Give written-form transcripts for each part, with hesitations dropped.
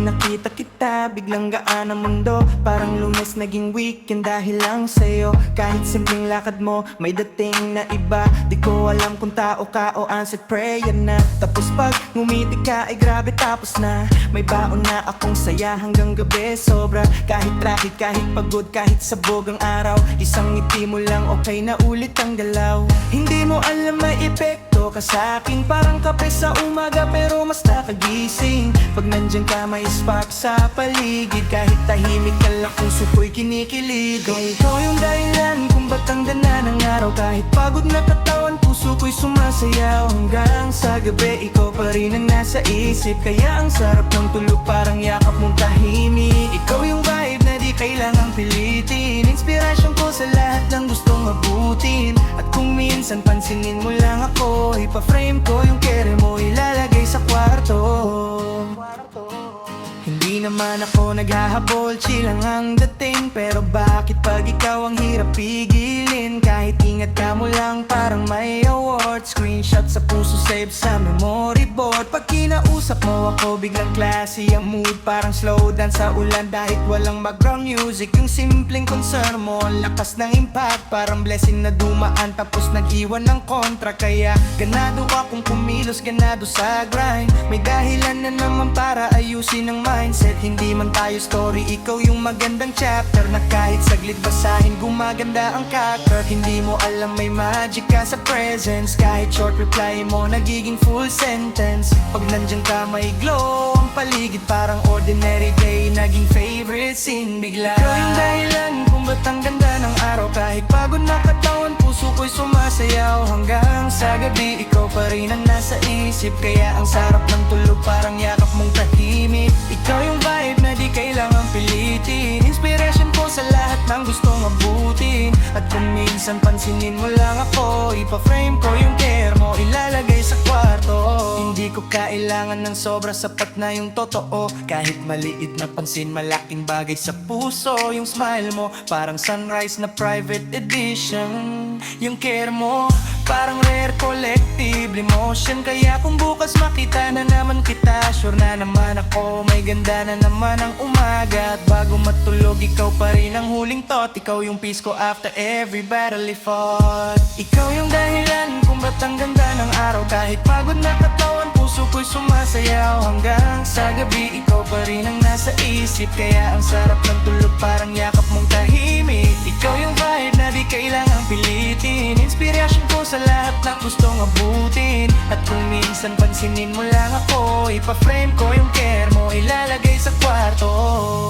Nung nakita kita, biglang gaan ang mundo. Parang Lunes naging weekend dahil lang sa'yo. Kahit simpleng lakad mo, may dating na iba. Di ko alam kung tao ka o answered prayer na. Tapos pag ngumiti ka ay grabe tapos na. May baon na akong saya hanggang gabi sobra. Kahit traffic, kahit pagod, kahit sabog ang araw. Isang ngiti mo lang okay na ulit ang galaw. Hindi mo alam may epekto ka sa'kin. Parang kape sa umaga pero mas nakagising. Pag nandyan ka may spark sa paligid. Kahit tahimik ka lang puso ko'y kinikilig. Ikaw yung dahilan kung ba't ang ganda ng araw. Kahit pagod na katawan puso ko'y sumasayaw. Hanggang sa gabi ikaw pa rin ang nasa isip. Kaya ang sarap ng tulog parang yakap mong tahimik. Ikaw yung vibe na di kailangang pilitin. Inspirasyon ko sa lahat ng gustong mabutin. At kung minsan pansinin mo lang ako, ipa-frame ko yung kere mo, ilalagay sa kwarto. Hindi naman ako naghahabol, chill lang ang dating. Pero bakit pag ikaw ang hirap pigilin? Kahit ingat ka mo lang parang may award. Screenshot sa puso, save sa memory board. Pag kinausap mo ako biglang classy ang mood. Parang slow dance sa ulan dahil walang background music. Yung simpleng concern mo, ang lakas ng impact. Parang blessing na dumaan tapos nag-iwan ng kontra. Kaya ganado akong kumilos, ganado sa grind. May dahilan na naman para ayusin ang mindset. Hindi man tayo story, ikaw yung magandang chapter. Na kahit saglit basahin, gumaganda ang character. Hindi mo alam may magic ka sa presence. Kahit short reply mo, nagiging full sentence. Pag nandyan ka may glow ang paligid. Parang ordinary day, naging favorite scene bigla. Ikaw yung dahilan kung ba't ang ganda ng araw. Kahit pagod na katawan, puso ko'y sumasayaw. Hanggang sa gabi, ikaw pa rin ang nasa isip. Kaya ang sarap ng tulog, parang yakap mong tahimik. Ikaw yung vibe na di kailangang pilitin. Inspiration ko sa lahat ng gustong mabutin. At kung minsan pansinin mo lang ako, ipa-frame ko yung care mo, ilalagay sa kwarto. Hindi ko kailangan ng sobra, sapat na yung totoo. Kahit maliit na pansin, malaking bagay sa puso. Yung smile mo, parang sunrise na private edition. Yung care mo, parang rare collective emotion. Kaya kung bukas makita na naman kita, sure na naman ako may ganda na naman ang umaga. At bago matulog, ikaw pa rin ang huling thought. Ikaw yung peace ko after every battle I fought. Ikaw yung dahilan kung ba't ang ganda ng araw. Kahit pagod na katawan, puso ko'y sumasayaw. Hanggang sa gabi, ikaw pa rin ang nasa isip. Kaya ang sarap ng tulog, parang yakap mong tahimik. Ikaw yung vibe na di kailangang pilitin. Inspiration ko sa lahat ng gustong abutin. At kung minsan pansinin mo lang ako, ipa-frame ko yung care mo, ilalagay sa kwarto.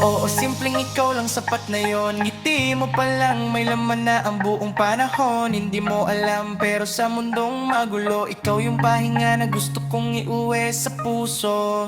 Oo, simpleng ikaw lang sapat na yon. Ngiti mo pa lang, may laman na ang buong panahon. Hindi mo alam pero sa mundong magulo, ikaw yung pahinga na gusto kong iuwi sa puso.